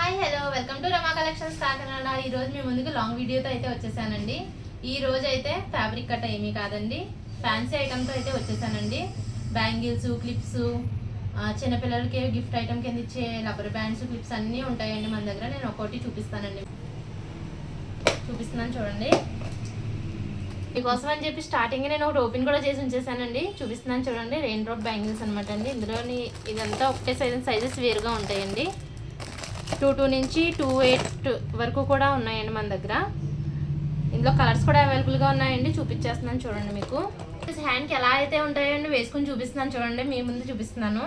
Hi hello welcome to Rama collections Kakinada. ఈ రోజు మీ ముందుకు లాంగ్ వీడియోతో అయితే వచ్చేసానండి. ఈ రోజు అయితే ఫ్యాబ్రిక్ కట్ ఏమీ కాదండి, ఫ్యాన్సీ ఐటమ్తో అయితే వచ్చేసానండి. బ్యాంగిల్స్, క్లిప్స్, చిన్నపిల్లలకి గిఫ్ట్ ఐటమ్ కింద ఇచ్చే రబ్బర్ బ్యాండ్స్, క్లిప్స్ అన్నీ ఉంటాయండి మన దగ్గర. నేను ఒక్కొక్కటి చూపిస్తున్నాను చూడండి. మీకోసం అని చెప్పి స్టార్టింగ్ నేను ఒకటి ఓపెన్ కూడా చేసి ఉంచేసానండి, చూపిస్తున్నాను చూడండి. రెయిన్ డ్రాప్ బ్యాంగిల్స్ అనమాట అండి. ఇందులోని ఇదంతా ఒకటే సైజెస్ వేరుగా ఉంటాయండి. 22 నుంచి 28 వరకు కూడా ఉన్నాయండి మన దగ్గర. ఇందులో కలర్స్ కూడా అవైలబుల్గా ఉన్నాయండి, చూపించేస్తున్నాను చూడండి. మీకు హ్యాండ్కి ఎలా అయితే ఉంటాయండి వేసుకుని చూపిస్తున్నాను చూడండి, మీ ముందు చూపిస్తున్నాను.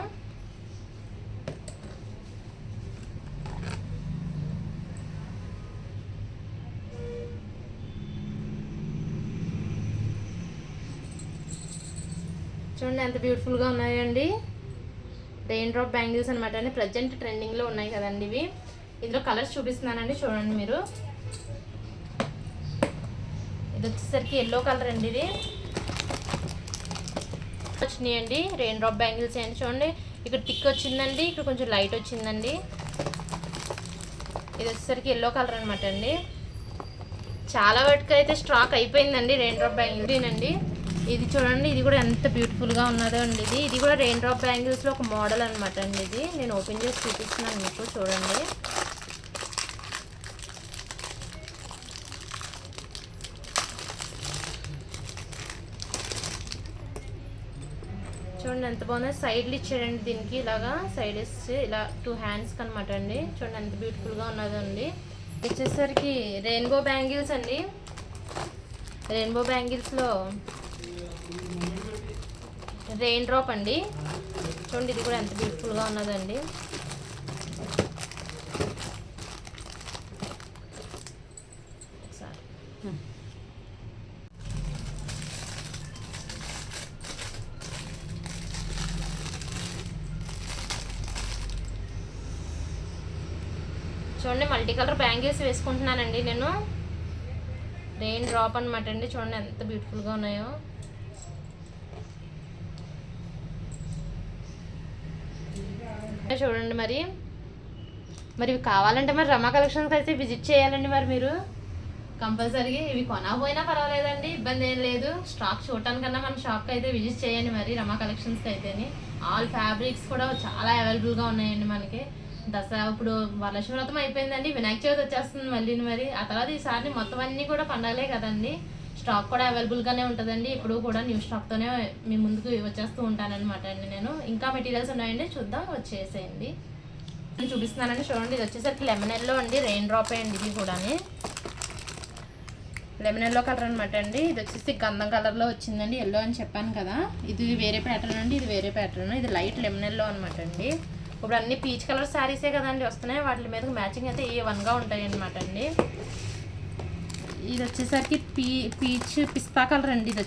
చూడండి ఎంత బ్యూటిఫుల్గా ఉన్నాయండి. రెయిన్ డ్రాప్ బ్యాంగిల్స్ అనమాట అండి. ప్రజెంట్ ట్రెండింగ్లో ఉన్నాయి కదండి ఇవి. ఇందులో కలర్స్ చూపిస్తున్నానండి చూడండి మీరు. ఇది వచ్చేసరికి ఎల్లో కలర్ అండి. ఇది వచ్చినాయండి రెయిన్ డ్రాప్ బ్యాంగిల్స్ అండి. చూడండి ఇక్కడ టిక్ వచ్చిందండి, ఇక్కడ కొంచెం లైట్ వచ్చిందండి. ఇది వచ్చేసరికి ఎల్లో కలర్ అనమాట అండి. చాలా వాటికి అయితే స్టాక్ అయిపోయిందండి రెయిన్ డ్రాప్ బ్యాంగిల్స్ అండి. ఇది చూడండి, ఇది కూడా ఎంత బ్యూటిఫుల్గా ఉన్నదో అండి. ఇది కూడా రెయిన్ డ్రాప్ బ్యాంగిల్స్లో ఒక మోడల్ అనమాట అండి. ఇది నేను ఓపెన్ చేసి చూపిస్తున్నాను మీకు చూడండి. చూడండి ఎంత బాగుంది. సైడ్లు ఇచ్చాడండి దీనికి, ఇలాగా సైడ్ ఇచ్చి ఇలా 2 హ్యాండ్స్కి అనమాట అండి. చూడండి ఎంత బ్యూటిఫుల్గా ఉన్నదో అండి. వచ్చేసరికి రెయిన్బో బ్యాంగిల్స్ అండి. రెయిన్బో బ్యాంగిల్స్లో రెయిన్ డ్రాప్ అండి. చూడండి ఇది కూడా ఎంత బ్యూటిఫుల్గా ఉన్నదండి. చూడండి మల్టీ కలర్ బ్యాంగిల్స్ వేసుకుంటున్నానండి నేను. రెయిన్ డ్రాప్ అనమాట అండి. చూడండి ఎంత బ్యూటిఫుల్గా ఉన్నాయో. చూడండి మరి ఇవి కావాలంటే మరి రమా కలెక్షన్స్కి అయితే విజిట్ చేయాలండి. మరి మీరు కంపల్సరీగా ఇవి కొనకపోయినా పర్వాలేదండి, ఇబ్బంది ఏం లేదు. స్టాక్ చూడటానికన్నా మన షాప్కి అయితే విజిట్ చేయండి మరి రమా కలెక్షన్స్కి అయితేని. ఆల్ ఫ్యాబ్రిక్స్ కూడా చాలా అవైలబుల్గా ఉన్నాయండి మనకి. దసరా ఇప్పుడు వరలక్ష్మి వ్రతం అయిపోయిందండి, వినాయక చవితి వచ్చేస్తుంది మళ్ళీ. మరి ఆ తర్వాత ఈసారి మొత్తం అన్నీ కూడా పండగలే కదండి. స్టాక్ కూడా అవైలబుల్గానే ఉంటుందండి. ఇప్పుడు కూడా న్యూ స్టాక్తోనే మీ ముందుకు వచ్చేస్తూ ఉంటానన్నమాట అండి నేను. ఇంకా మెటీరియల్స్ ఉన్నాయండి, చూద్దాం, వచ్చేసేయండి. నేను చూపిస్తున్నానండి చూడండి. ఇది వచ్చేసరికి లెమన్ ఎల్లో అండి, రెయిన్ డ్రాప్ అండి. ఇది కూడా లెమన్ ఎల్లో కలర్ అనమాట అండి. ఇది వచ్చేసి గంధం కలర్లో వచ్చిందండి, ఎల్లో అని చెప్పాను కదా. ఇది వేరే ప్యాటర్న్ అండి, ఇది వేరే ప్యాటర్న్. ఇది లైట్ లెమన్ ఎల్లో అనమాట అండి. ఇప్పుడు అన్ని పీచ్ కలర్ శారీసే కదండి వస్తున్నాయి, వాటి మీద మ్యాచింగ్ అయితే A1గా ఉంటాయి అనమాట అండి. ఇది వచ్చేసరికి పీచ్ పిస్తా కలర్ అండి. ఇది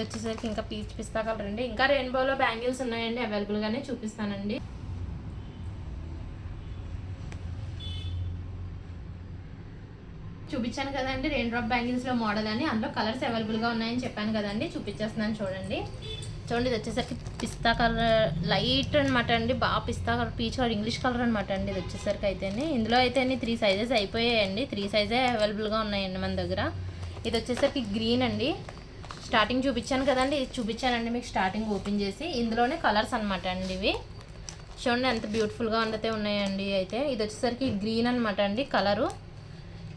వచ్చేసరికి ఇంకా పీచ్ పిస్తా కలర్ అండి. ఇంకా రెయిన్బోలో బ్యాంగిల్స్ ఉన్నాయండి అవైలబుల్గానే, చూపిస్తానండి. చూపించాను కదండి రెయిన్ డ్రాప్ బ్యాంగిల్స్లో మోడల్ అని. అందులో కలర్స్ అవైలబుల్గా ఉన్నాయని చెప్పాను కదండి, చూపించేస్తున్నాను చూడండి. చూడండి ఇది వచ్చేసరికి పిస్తా కలర్ లైట్ అనమాట అండి, బాగా పిస్తా colour, peach colour, English colour అనమాట అండి. ఇది వచ్చేసరికి అయితేనే ఇందులో అయితే 3 సైజెస్ అయిపోయాయండి. 3 సైజే అవైలబుల్గా ఉన్నాయండి మన దగ్గర. ఇది వచ్చేసరికి గ్రీన్ అండి. స్టార్టింగ్ చూపించాను కదండి, ఇది చూపించానండి మీకు స్టార్టింగ్ ఓపెన్ చేసి. ఇందులోనే కలర్స్ అనమాట అండి ఇవి. చూడండి ఎంత బ్యూటిఫుల్గా ఉండతే ఉన్నాయండి. అయితే ఇది వచ్చేసరికి గ్రీన్ అనమాట అండి కలరు.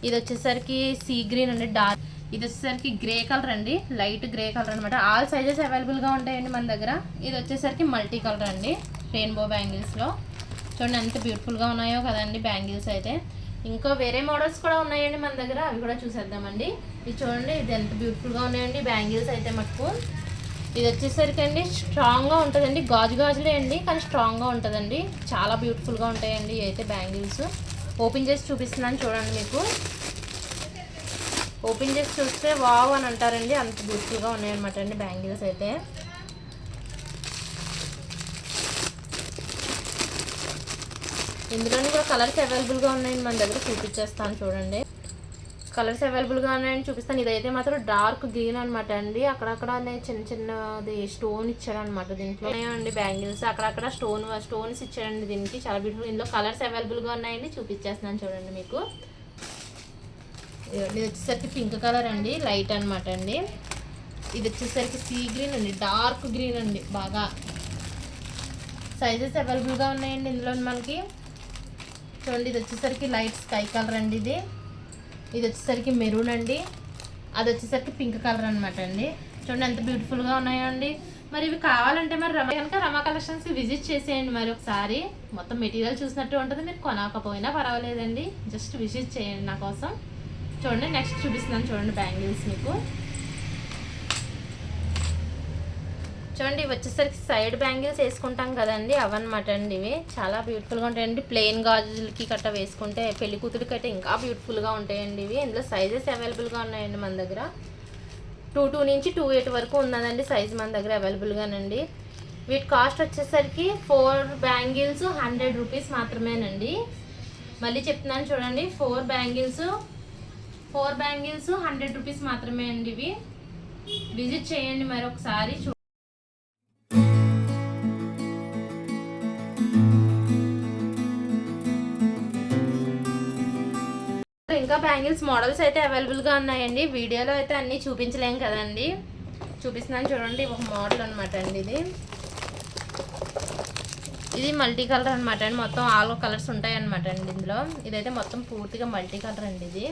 ఇది వచ్చేసరికి సీ గ్రీన్ అండి, డార్క్. ఇది వచ్చేసరికి గ్రే కలర్ అండి, లైట్ గ్రే కలర్ అనమాట. ఆల్ సైజెస్ అవైలబుల్గా ఉంటాయండి మన దగ్గర. ఇది వచ్చేసరికి మల్టీ కలర్ అండి రెయిన్బో బ్యాంగిల్స్లో. చూడండి ఎంత బ్యూటిఫుల్గా ఉన్నాయో కదండి బ్యాంగిల్స్ అయితే. ఇంకా వేరే మోడల్స్ కూడా ఉన్నాయండి మన దగ్గర, అవి కూడా చూసేద్దామండి. ఇది చూడండి, ఇది ఎంత బ్యూటిఫుల్గా ఉన్నాయండి బ్యాంగిల్స్ అయితే మటుకు. ఇది వచ్చేసరికి అండి స్ట్రాంగ్గా ఉంటుందండి, గాజులే అండి కానీ స్ట్రాంగ్గా ఉంటుందండి. చాలా బ్యూటిఫుల్గా ఉంటాయండి అయితే బ్యాంగిల్స్. ఓపెన్ చేసి చూపిస్తున్నాను చూడండి మీకు. ఓపెన్ చేసి చూస్తే వావ్ అని అంటారండి, అంత బ్యూటిఫుల్గా ఉన్నాయన్నమాట అండి బ్యాంగిల్స్ అయితే. ఇందులోని కూడా కలర్స్ అవైలబుల్గా ఉన్నాయండి మన దగ్గర, చూపించేస్తాను చూడండి. కలర్స్ అవైలబుల్గా ఉన్నాయని చూపిస్తాను. ఇదైతే మాత్రం డార్క్ గ్రీన్ అనమాట అండి. అక్కడక్కడ చిన్న చిన్నది స్టోన్ ఇచ్చాడనమాట దీంట్లో అండి. బ్యాంగిల్స్ అక్కడక్కడ స్టోన్స్ ఇచ్చాడండి దీనికి. చాలా బ్యూటిఫుల్. ఇందులో కలర్స్ అవైలబుల్గా ఉన్నాయండి, చూపించేస్తున్నాను చూడండి మీకు. ఇది వచ్చేసరికి పింక్ కలర్ అండి, లైట్ అనమాట అండి. ఇది వచ్చేసరికి సీ గ్రీన్ అండి, డార్క్ గ్రీన్ అండి బాగా. సైజెస్ అవైలబుల్గా ఉన్నాయండి ఇందులో మనకి. చూడండి ఇది వచ్చేసరికి లైట్ స్కై కలర్ అండి. ఇది వచ్చేసరికి మెరూన్ అండి. అది వచ్చేసరికి పింక్ కలర్ అనమాట అండి. చూడండి ఎంత బ్యూటిఫుల్గా ఉన్నాయో అండి. మరి ఇవి కావాలంటే మరి రమా కలెక్షన్స్కి విజిట్ చేసేయండి మరి ఒకసారి. మొత్తం మెటీరియల్ చూసినట్టు ఉంటుంది. మీరు కొనకపోయినా పర్వాలేదండి, జస్ట్ విజిట్ చేయండి నా కోసం. చూడండి నెక్స్ట్ చూపిస్తున్నాను చూడండి బ్యాంగిల్స్ మీకు. చూడండి ఇవి వచ్చేసరికి సైడ్ బ్యాంగిల్స్ వేసుకుంటాం కదండి, అవన్నమాట అండి. ఇవి చాలా బ్యూటిఫుల్గా ఉంటాయండి. ప్లెయిన్ గాజులకి గట్రా వేసుకుంటే పెళ్లి కూతురికి అయితే ఇంకా బ్యూటిఫుల్గా ఉంటాయండి ఇవి. ఇందులో సైజెస్ అవైలబుల్గా ఉన్నాయండి మన దగ్గర. 22 నుంచి 28 వరకు ఉన్నదండి సైజ్ మన దగ్గర అవైలబుల్గానండి. వీటి కాస్ట్ వచ్చేసరికి 4 బ్యాంగిల్స్ 100 రూపీస్ మాత్రమేనండి. మళ్ళీ చెప్తున్నాను చూడండి, 4 బ్యాంగిల్స్ 100 రూపీస్ మాత్రమే అండి. ఇవి విజిట్ చేయండి మరి ఒకసారి. ఇంకా బ్యాంగిల్స్ మోడల్స్ అయితే అవైలబుల్గా ఉన్నాయండి. వీడియోలో అయితే అన్నీ చూపించలేం కదండి, చూపిస్తున్నాను చూడండి. ఒక మోడల్ అనమాట అండి ఇది మల్టీ కలర్ అనమాట అండి. మొత్తం ఆల్ కలర్స్ ఉంటాయి అనమాట అండి ఇందులో. ఇదైతే మొత్తం పూర్తిగా మల్టీ కలర్ అండి. ఇది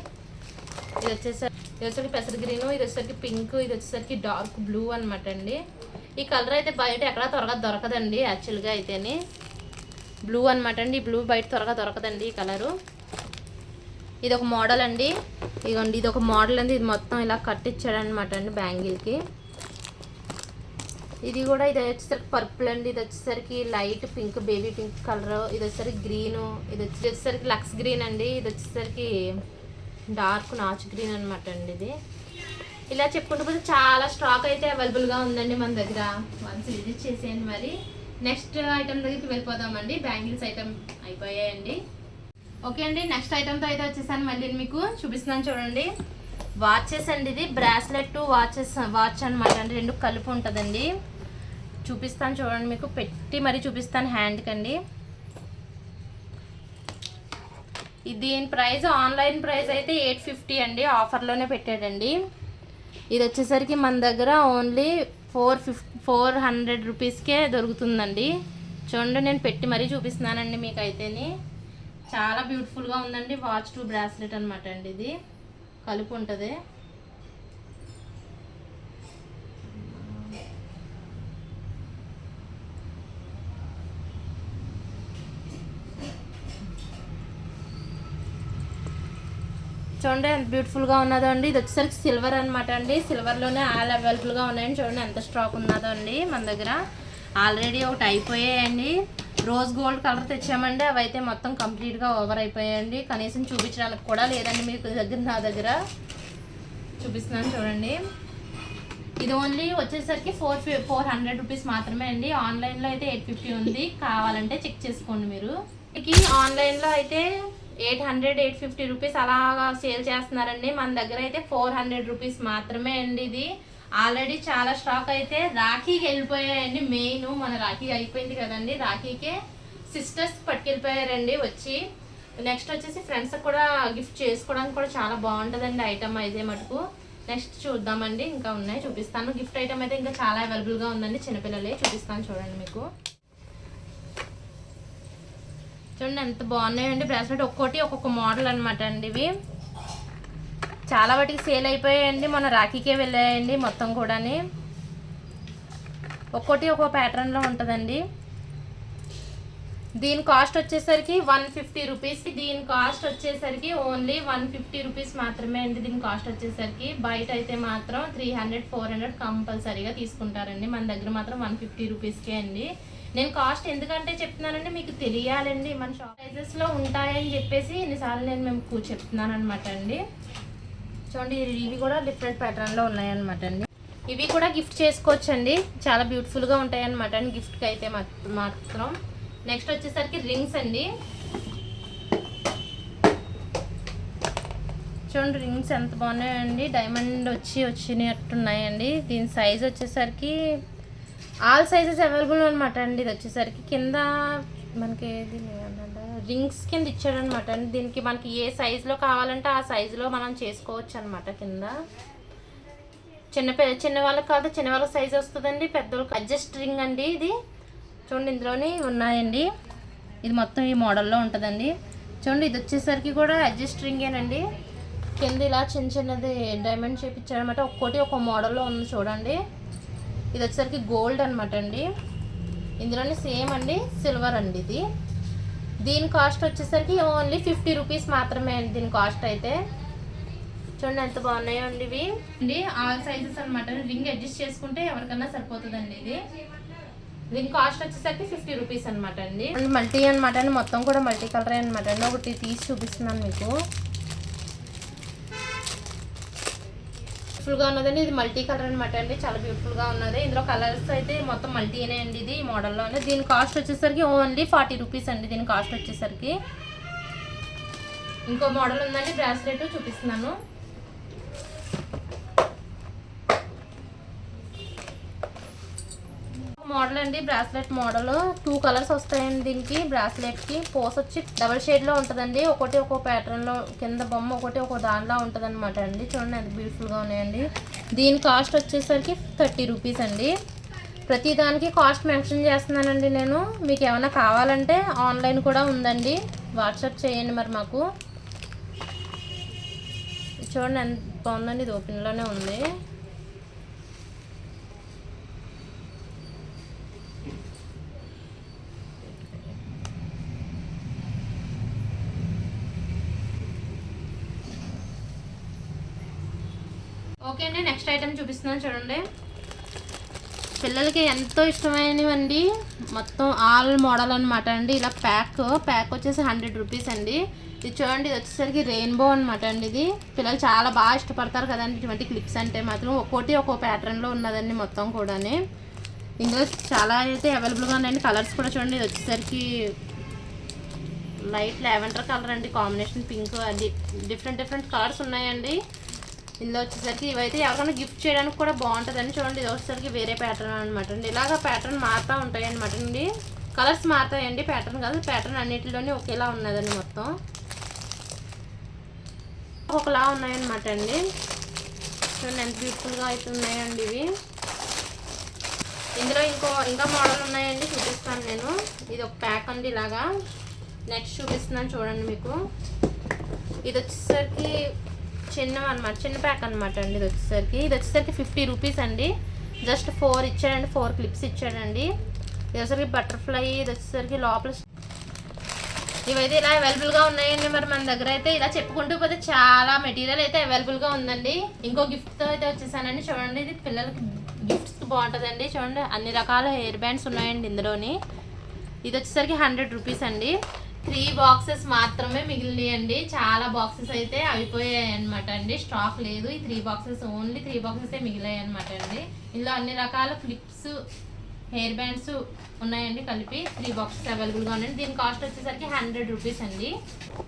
వచ్చేసరికి పెసర్ గ్రీన్, ఇది వచ్చేసరికి పింక్, ఇది వచ్చేసరికి డార్క్ బ్లూ అనమాట అండి. ఈ కలర్ అయితే బయట ఎక్కడా త్వరగా దొరకదండి యాక్చువల్గా అయితేనే. బ్లూ అనమాట అండి. ఈ బ్లూ బయట త్వరగా దొరకదండి ఈ కలరు. ఇది ఒక మోడల్ అండి. ఇదిగోండి ఇది ఒక మోడల్ అండి. ఇది మొత్తం ఇలా కట్టించాడనమాట అండి బ్యాంగిల్కి. ఇది కూడా ఇది వచ్చేసరికి పర్పుల్ అండి. ఇది వచ్చేసరికి light pink, baby pink colour. ఇది వచ్చేసరికి గ్రీను. ఇది వచ్చేసరికి లక్స్ గ్రీన్ అండి. ఇది వచ్చేసరికి డార్క్ నాచ్ గ్రీన్ అనమాట అండి. ఇది ఇలా చెప్పుకుంటూ పోతే చాలా స్టాక్ అయితే అవైలబుల్గా ఉందండి మన దగ్గర. వన్స్ విజిట్ చేసేయండి మరి. నెక్స్ట్ ఐటమ్ దగ్గరికి వెళ్ళిపోదామండి. బ్యాంగిల్స్ ఐటమ్ అయిపోయాయండి. ఓకే అండి, నెక్స్ట్ ఐటమ్తో అయితే వచ్చేసాను. మళ్ళీ మీకు చూపిస్తున్నాను చూడండి. వాచెస్ అండి. ఇది బ్రాస్లెట్ వాచ్ అనమాట అండి. రెండు కలిపి ఉంటుందండి. చూపిస్తాను చూడండి మీకు, పెట్టి మరీ చూపిస్తాను హ్యాండ్కి అండి. దీని ప్రైస్ ఆన్లైన్ ప్రైస్ అయితే 850 అండి. ఆఫర్లోనే పెట్టాడండి. ఇది వచ్చేసరికి మన దగ్గర ఓన్లీ 400 రూపీస్కే దొరుకుతుందండి. చూడండి నేను పెట్టి మరీ చూపిస్తున్నానండి మీకు అయితేని. చాలా బ్యూటిఫుల్గా ఉందండి. వాచ్ టు బ్రాస్లెట్ అనమాట అండి. ఇది కలుపు ఉంటుంది. చూడండి ఎంత బ్యూటిఫుల్గా ఉన్నదో అండి. ఇది వచ్చేసరికి సిల్వర్ అనమాట అండి. సిల్వర్లోనే ఆల్ అవైలబుల్గా ఉన్నాయండి. చూడండి ఎంత స్టాక్ ఉన్నదో అండి మన దగ్గర. ఆల్రెడీ ఒకటి అయిపోయాయండి. రోజ్ గోల్డ్ కలర్ తెచ్చామండి. అవి అయితే మొత్తం కంప్లీట్గా ఓవర్ అయిపోయాయండి. కనీసం చూపించడానికి కూడా లేదండి మీకు దగ్గర. నా దగ్గర చూపిస్తున్నాను చూడండి. ఇది ఓన్లీ వచ్చేసరికి 400 రూపీస్ మాత్రమే అండి. ఆన్లైన్లో అయితే 850 ఉంది. కావాలంటే చెక్ చేసుకోండి మీరు. ఆన్లైన్లో అయితే 800-850 రూపీస్ అలాగా సేల్ చేస్తున్నారండి. మన దగ్గర అయితే 400 రూపీస్ మాత్రమే అండి. ఇది ఆల్రెడీ చాలా స్టాక్ అయితే రాఖీకి వెళ్ళిపోయాయండి. మెయిన్ మన రాఖీ అయిపోయింది కదండి. రాఖీకే సిస్టర్స్ పట్టుకెళ్ళిపోయారండి వచ్చి. నెక్స్ట్ వచ్చేసి ఫ్రెండ్స్కి కూడా గిఫ్ట్ చేసుకోవడానికి కూడా చాలా బాగుంటుందండి ఐటమ్ అయితే మటుకు. నెక్స్ట్ చూద్దామండి, ఇంకా ఉన్నాయి చూపిస్తాను. గిఫ్ట్ ఐటమ్ అయితే ఇంకా చాలా అవైలబుల్గా ఉందండి. చిన్నపిల్లలే చూపిస్తాను చూడండి మీకు. చూడండి ఎంత బాగున్నాయండి బ్రాస్లెట్. ఒక్కొక్క మోడల్ అనమాట అండి. ఇవి చాలా వాటికి సేల్ అయిపోయాయండి. మన రాఖీకే వెళ్ళాయండి మొత్తం కూడా. ఒక్కో ప్యాటర్న్లో ఉంటుందండి. దీని కాస్ట్ వచ్చేసరికి 150 రూపీస్. దీని కాస్ట్ వచ్చేసరికి ఓన్లీ 150 రూపీస్ మాత్రమే అండి. దీని కాస్ట్ వచ్చేసరికి బయట అయితే మాత్రం 300-400 కంపల్సరీగా తీసుకుంటారండి. మన దగ్గర మాత్రం 150 రూపీస్కే అండి. నేను కాస్ట్ ఎందుకంటే చెప్తున్నానండి, మీకు తెలియాలండి మన షాప్ ప్రైజెస్లో ఉంటాయని చెప్పేసి ఎన్నిసార్లు నేను మేము చెప్తున్నాను అనమాట అండి. చూడండి ఇవి కూడా డిఫరెంట్ ప్యాటర్న్లో ఉన్నాయన్నమాట అండి. ఇవి కూడా గిఫ్ట్ చేసుకోవచ్చు అండి. చాలా బ్యూటిఫుల్గా ఉంటాయి అన్నమాట అండి గిఫ్ట్కి అయితే మాత్రం. నెక్స్ట్ వచ్చేసరికి రింగ్స్ అండి. చూడండి రింగ్స్ ఎంత బాగున్నాయండి, డైమండ్ వచ్చినట్టున్నాయండి. దీని సైజ్ వచ్చేసరికి ఆల్ సైజెస్ అవైలబుల్ అనమాట అండి. ఇది వచ్చేసరికి కింద మనకి రింగ్స్ కింద ఇచ్చాడనమాట అండి. దీనికి మనకి ఏ సైజులో కావాలంటే ఆ సైజులో మనం చేసుకోవచ్చు అనమాట. కింద చిన్న వాళ్ళకి కాదు, చిన్న వాళ్ళకి సైజ్ వస్తుందండి, పెద్దవాళ్ళకి అడ్జస్ట్ రింగ్ అండి ఇది. చూడండి ఇందులోని ఉన్నాయండి. ఇది మొత్తం ఈ మోడల్లో ఉంటుందండి. చూడండి ఇది వచ్చేసరికి కూడా అడ్జస్ట్ రింగేనండి. కింద ఇలా చిన్నది డైమండ్ షేప్ ఇచ్చాడనమాట. ఒక్కోటి ఒక మోడల్లో ఉంది చూడండి. ఇది వచ్చేసరికి గోల్డ్ అనమాట అండి. ఇందులోనే సేమ్ అండి సిల్వర్ అండి ఇది. దీని కాస్ట్ వచ్చేసరికి ఓన్లీ 50 రూపీస్ మాత్రమే అండి దీని కాస్ట్ అయితే. చూడండి ఎంత బాగున్నాయో అండి ఇవి అండి. ఆల్ సైజెస్ అనమాట. రింగ్ అడ్జస్ట్ చేసుకుంటే ఎవరికన్నా సరిపోతుందండి ఇది. దీని కాస్ట్ వచ్చేసరికి 50 రూపీస్ అనమాట అండి. మల్టీ అనమాట అండి, మొత్తం కూడా మల్టీ కలర్ అనమాట అండి. ఒకటి తీసి చూపిస్తున్నాను మీకు. బ్యూటిఫుల్గా ఉన్నదండి. ఇది మల్టీ కలర్ అనమాట అండి, చాలా బ్యూటిఫుల్గా ఉన్నది. ఇందులో కలర్స్ అయితే మొత్తం మల్టీనే అండి ఇది ఈ మోడల్లోనే. దీని కాస్ట్ వచ్చేసరికి ఓన్లీ 40 రూపీస్ అండి దీని కాస్ట్ వచ్చేసరికి. ఇంకో మోడల్ ఉందండి, బ్రాస్లెట్ చూపిస్తున్నాను. మోడల్ అండి బ్రాస్లెట్ మోడల్. 2 కలర్స్ వస్తాయండి దీనికి. బ్రాస్లెట్కి పోస్ వచ్చి డబల్ షేడ్లో ఉంటుందండి. ఒకటి ఒక్కో ప్యాటర్న్లో, కింద బొమ్మ ఒకటి ఒక్కో దానిలో ఉంటుంది అనమాట అండి. చూడండి ఎంత బ్యూటిఫుల్గా ఉన్నాయండి. దీని కాస్ట్ వచ్చేసరికి 30 రూపీస్ అండి. ప్రతి దానికి కాస్ట్ మెన్షన్ చేస్తున్నానండి నేను. మీకు ఏమైనా కావాలంటే ఆన్లైన్ కూడా ఉందండి, వాట్సాప్ చేయండి మరి మాకు. చూడండి ఎంత బాగుందండి, ఇది ఓపెన్లోనే ఉంది. ఓకే అండి, నెక్స్ట్ ఐటెం చూపిస్తున్నాను చూడండి. పిల్లలకి ఎంతో ఇష్టమైనవండి, మొత్తం ఆల్ మోడల్ అనమాట అండి. ఇలా ప్యాక్ వచ్చేసి 100 రూపీస్ అండి. ఇది చూడండి, ఇది వచ్చేసరికి రెయిన్బో అనమాట అండి. ఇది పిల్లలు చాలా బాగా ఇష్టపడతారు కదండి ఇటువంటి క్లిప్స్ అంటే మాత్రం. ఒక్కో ప్యాటర్న్లో ఉన్నదండి మొత్తం కూడా. ఇందులో చాలా అయితే అవైలబుల్గా ఉన్నాయండి. కలర్స్ కూడా చూడండి, ఇది వచ్చేసరికి లైట్ లావెండర్ కలర్ అండి, కాంబినేషన్ పింక్, అది డిఫరెంట్ కలర్స్ ఉన్నాయండి. ఇందులో వచ్చేసరికి ఇవైతే ఎవరికైనా గిఫ్ట్ చేయడానికి కూడా బాగుంటుందండి. చూడండి ఇది వచ్చేసరికి వేరే ప్యాటర్న్ అనమాట అండి. ఇలాగ ప్యాటర్న్ మారుతూ ఉంటాయి అనమాట అండి, కలర్స్ మారుతాయండి, ప్యాటర్న్ కాదు. ప్యాటర్న్ అన్నిటిలోనే ఒకేలా ఉన్నదండి, మొత్తం ఒకలా ఉన్నాయన్నమాట అండి. చూడండి ఎంత బ్యూటిఫుల్గా అయితే ఉన్నాయండి ఇవి. ఇందులో ఇంకా మోడల్ ఉన్నాయండి, చూపిస్తాను నేను. ఇది ఒక ప్యాక్ అండి ఇలాగా. నెక్స్ట్ చూపిస్తున్నాను చూడండి మీకు. ఇది వచ్చేసరికి చిన్న ప్యాక్ అనమాట అండి. ఇది వచ్చేసరికి 50 రూపీస్ అండి. జస్ట్ 4 ఇచ్చాడండి, 4 క్లిప్స్ ఇచ్చాడండి. ఇది వచ్చేసరికి బటర్ఫ్లై. ఇది వచ్చేసరికి లోపల ఇవైతే ఇలా అవైలబుల్గా ఉన్నాయండి. మరి మన దగ్గర అయితే ఇలా చెప్పుకుంటూ పోతే చాలా మెటీరియల్ అయితే అవైలబుల్గా ఉందండి. ఇంకో గిఫ్ట్తో అయితే వచ్చేసానండి. చూడండి ఇది పిల్లలకి గిఫ్ట్స్కి బాగుంటుందండి. చూడండి అన్ని రకాల హెయిర్ బ్యాండ్స్ ఉన్నాయండి ఇందులోని. ఇది వచ్చేసరికి 100 రూపీస్ అండి. 3 బాక్సెస్ మాత్రమే మిగిలినాయండి. చాలా బాక్సెస్ అయితే అయిపోయాయి అనమాట అండి, స్టాక్ లేదు. ఈ 3 బాక్సెస్, ఓన్లీ 3 బాక్సెస్ మిగిలాయి అనమాట అండి. ఇందులో అన్ని రకాల క్లిప్స్, హెయిర్ బ్యాండ్స్ ఉన్నాయండి కలిపి. 3 బాక్సెస్ అవైలబుల్గా ఉన్నాయండి. దీని కాస్ట్ వచ్చేసరికి 100 రూపీస్ అండి.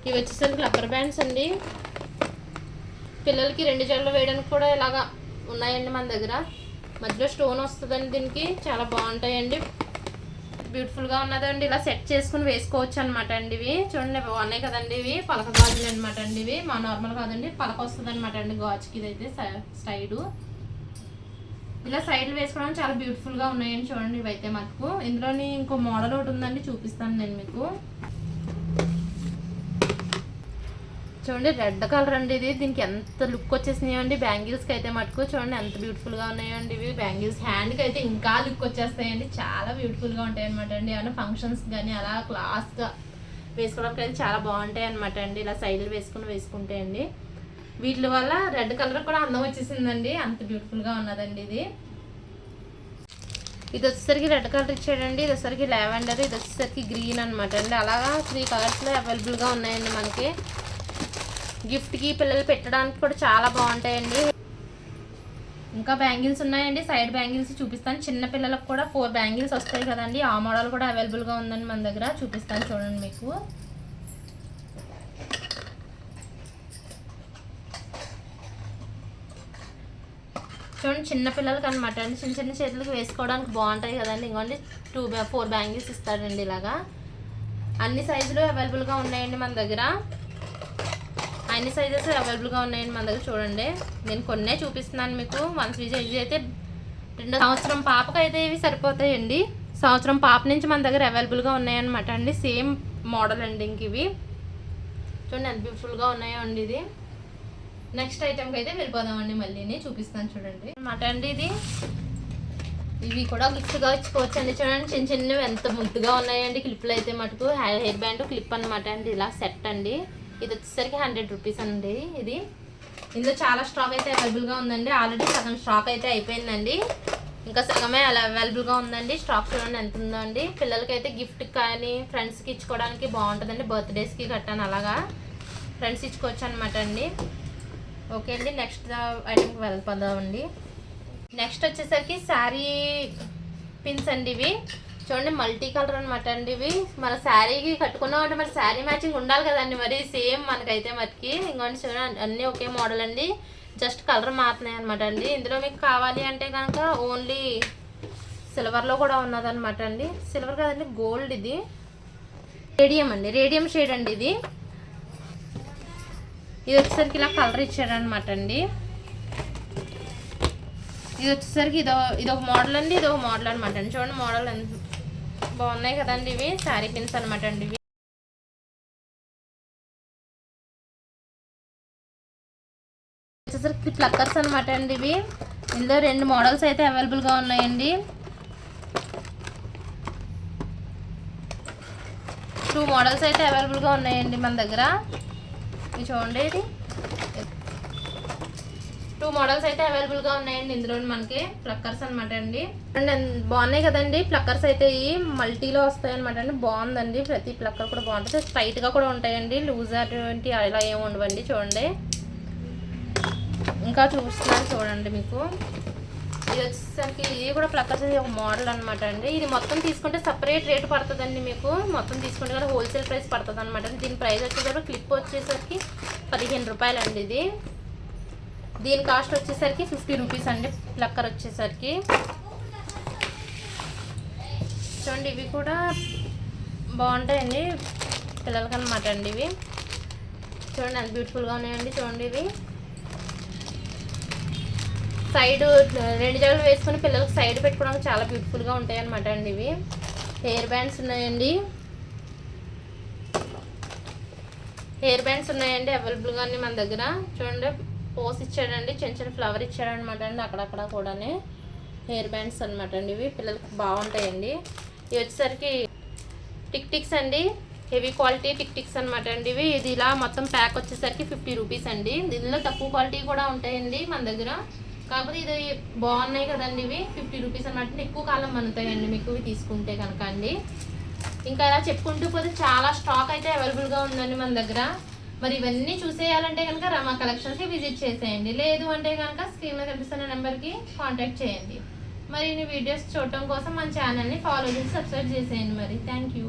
ఇవి వచ్చేసరికి రబ్బర్ బ్యాండ్స్ అండి. పిల్లలకి 2 జడలు వేయడానికి కూడా ఇలాగా ఉన్నాయండి మన దగ్గర. మధ్యలో స్టోన్ వస్తుందండి దీనికి. చాలా బాగుంటాయండి, బ్యూటిఫుల్గా ఉన్నదండి. ఇలా సెట్ చేసుకుని వేసుకోవచ్చు అనమాట అండి. ఇవి చూడండి బాగున్నాయి కదండి. ఇవి పలక గాజులు అనమాట అండి. ఇవి మా నార్మల్ కాదండి, పలక వస్తుంది అనమాట అండి గాజుకి. ఇదైతే సైడు ఇలా సైడ్లు వేసుకోవడానికి చాలా బ్యూటిఫుల్గా ఉన్నాయండి. చూడండి ఇవైతే మాకు. ఇందులోని ఇంకో మోడల్ ఒకటి ఉందండి, చూపిస్తాను నేను మీకు. చూడండి రెడ్ కలర్ అండి ఇది. దీనికి ఎంత లుక్ వచ్చేసినాయండి బ్యాంగిల్స్కి అయితే మటుకు. చూడండి ఎంత బ్యూటిఫుల్గా ఉన్నాయండి ఇవి బ్యాంగిల్స్. హ్యాండ్కి అయితే ఇంకా లుక్ వచ్చేస్తాయండి, చాలా బ్యూటిఫుల్గా ఉంటాయి అనమాట అండి. ఏమైనా ఫంక్షన్స్ కానీ అలా క్లాస్గా వేసుకోవడానికి అయితే చాలా బాగుంటాయి అనమాట అండి. ఇలా సైడ్లు వేసుకుంటే అండి. వీటి వల్ల రెడ్ కలర్ కూడా అందం వచ్చేసిందండి, అంత బ్యూటిఫుల్గా ఉన్నదండి ఇది. ఇది వచ్చేసరికి రెడ్ కలర్ ఇచ్చాడండి. ఇది వచ్చేసరికి లావెండర్, ఇది వచ్చేసరికి గ్రీన్ అనమాట అండి. అలాగా 3 కలర్స్లో అవైలబుల్గా ఉన్నాయండి మనకి. గిఫ్ట్కి పిల్లలు పెట్టడానికి కూడా చాలా బాగుంటాయండి. ఇంకా బ్యాంగిల్స్ ఉన్నాయండి, సైడ్ బ్యాంగిల్స్ చూపిస్తాను. చిన్న పిల్లలకు కూడా 4 బ్యాంగిల్స్ వస్తాయి కదండి, ఆ మోడల్ కూడా అవైలబుల్గా ఉందండి మన దగ్గర. చూపిస్తాను చూడండి మీకు. చూడండి చిన్న పిల్లలకి అనమాట అండి, చిన్న చిన్న చేతులకు వేసుకోవడానికి బాగుంటాయి కదండి. ఇంకోండి 4 బ్యాంగిల్స్ ఇస్తాడండి ఇలాగా. అన్ని సైజులు అవైలబుల్గా ఉన్నాయండి మన దగ్గర, అన్ని సైజెస్ అవైలబుల్గా ఉన్నాయండి మన దగ్గర. చూడండి నేను కొన్నే చూపిస్తున్నాను మీకు. 1 సైజ్ అయితే 2 సంవత్సరం పాపకు అయితే ఇవి సరిపోతాయండి. సంవత్సరం పాప నుంచి మన దగ్గర అవైలబుల్గా ఉన్నాయన్నమాట అండి. సేమ్ మోడల్ అండి ఇంక ఇవి. చూడండి ఎంత బ్యూటిఫుల్గా ఉన్నాయో అండి. ఇది నెక్స్ట్ ఐటెంకి అయితే వెళ్ళిపోదామండి. మళ్ళీ చూపిస్తాను చూడండి అనమాట అండి. ఇవి కూడా గిఫ్ట్గా ఇచ్చుకోవచ్చు అండి. చూడండి చిన్న చిన్నవి ఎంత ముద్దుగా ఉన్నాయండి. క్లిప్లు అయితే మటుకు హెయిర్ బ్యాండ్ క్లిప్ అనమాట అండి. ఇలా సెట్ అండి. ఇది వచ్చేసరికి 100 రూపీస్ అండి. ఇందులో చాలా స్టాక్ అయితే అవైలబుల్గా ఉందండి. ఆల్రెడీ సగం స్టాక్ అయితే అయిపోయిందండి, ఇంకా సగమే అలా అవైలబుల్గా ఉందండి. స్టాక్ చూడండి ఎంత ఉందో అండి. పిల్లలకి అయితే గిఫ్ట్కి కానీ ఫ్రెండ్స్కి ఇచ్చుకోవడానికి బాగుంటుందండి. బర్త్డేస్కి కట్టాను అలాగా ఫ్రెండ్స్ ఇచ్చుకోవచ్చు అనమాట అండి. ఓకే అండి, నెక్స్ట్ ఐటెంకి వెళ్ళిపోదామండి. నెక్స్ట్ వచ్చేసరికి శారీ పిన్స్ అండి. ఇవి చూడండి మల్టీ కలర్ అనమాట అండి. ఇవి మన శారీకి కట్టుకున్నాం అంటే మరి శారీ మ్యాచింగ్ ఉండాలి కదండి. మరి సేమ్ మనకైతే మరికి ఇంకోటి చూడండి అన్నీ ఒకే మోడల్ అండి. జస్ట్ కలర్ మారుతున్నాయి అనమాట అండి. ఇందులో మీకు కావాలి అంటే కనుక ఓన్లీ సిల్వర్లో కూడా ఉన్నదనమాట అండి. సిల్వర్ కదండి, గోల్డ్. ఇది రేడియం అండి, రేడియం షేడ్ అండి. ఇది వచ్చేసరికి ఇలా కలర్ ఇచ్చాడనమాట అండి. ఇది వచ్చేసరికి ఇదొక మోడల్ అండి, ఇదొక మోడల్ అనమాట అండి. చూడండి మోడల్ ఎంత బాగున్నాయి కదండి. ఇవి శారీ పిన్స్ అనమాట అండి. ఇవి వచ్చేసరికి ప్లక్కర్స్ అనమాట అండి. ఇందులో 2 మోడల్స్ అయితే అవైలబుల్గా ఉన్నాయండి. 2 మోడల్స్ అయితే అవైలబుల్గా ఉన్నాయండి మన దగ్గర. ఇది చూడండి, ఇది 2 మోడల్స్ అయితే అవైలబుల్గా ఉన్నాయండి. ఇందులో మనకి ప్లక్కర్స్ అనమాట అండి. అండ్ బాగున్నాయి కదండి. ప్లక్కర్స్ అయితే ఈ మల్టీలో వస్తాయి అనమాట అండి. బాగుందండి, ప్రతి ప్లక్కర్ కూడా బాగుంటుంది. స్ట్రైట్గా కూడా ఉంటాయండి, లూజ్ అటువంటి అలా ఏమి ఉండవండి. చూడండి ఇంకా చూస్తున్నాను చూడండి మీకు. ఇది వచ్చేసరికి ఇది కూడా ప్లక్కర్స్ ఒక మోడల్ అనమాట అండి. ఇది మొత్తం తీసుకుంటే సపరేట్ రేట్ పడుతుందండి మీకు. మొత్తం తీసుకుంటే కూడా హోల్సేల్ ప్రైస్ పడుతుంది అనమాట. దీని ప్రైస్ వచ్చేసరికి క్లిప్ వచ్చేసరికి 15 రూపాయలు అండి. దీని కాస్ట్ వచ్చేసరికి 50 రూపీస్ అండి ప్లక్కర్ వచ్చేసరికి. చూడండి ఇవి కూడా బాగుంటాయండి పిల్లలకి అనమాట అండి. ఇవి చూడండి ఎంత బ్యూటిఫుల్గా ఉన్నాయండి. చూడండి ఇవి సైడ్ 2 జడలు వేసుకుని పిల్లలకి సైడ్ పెట్టుకోవడానికి చాలా బ్యూటిఫుల్గా ఉంటాయి అనమాట అండి. ఇవి హెయిర్ బ్యాండ్స్ ఉన్నాయండి, అవైలబుల్గా అన్ని మన దగ్గర. చూడండి పోస్ ఇచ్చాడండి, చిన్న చిన్న ఫ్లవర్ ఇచ్చాడనమాట అండి. అక్కడక్కడ కూడా హెయిర్ బ్యాండ్స్ అనమాట అండి. ఇవి పిల్లలకి బాగుంటాయండి. ఇవి వచ్చేసరికి టిక్స్ అండి, హెవీ క్వాలిటీ టిక్స్ అనమాట అండి. ఇది ఇలా మొత్తం ప్యాక్ వచ్చేసరికి 50 రూపీస్ అండి. దీనిలో తక్కువ క్వాలిటీ కూడా ఉంటాయండి మన దగ్గర, కాకపోతే ఇది బాగున్నాయి కదండి. ఇవి 50 రూపీస్ అనమాట. ఎక్కువ కాలం మనుతాయండి మీకు ఇవి తీసుకుంటే కనుక అండి. ఇంకా ఇలా చెప్పుకుంటూ పోతే చాలా స్టాక్ అయితే అవైలబుల్గా ఉందండి మన దగ్గర. మరి ఇవన్నీ చూసేయాలంటే కనుక రమా కలెక్షన్స్కి విజిట్ చేసేయండి. లేదు అంటే కనుక స్క్రీన్లో కనిపిస్తున్న నెంబర్కి కాంటాక్ట్ చేయండి. మరి ఈ వీడియోస్ చూడటం కోసం మన ఛానల్ని ఫాలో చేసి సబ్స్క్రైబ్ చేసేయండి. మరి థ్యాంక్ యూ.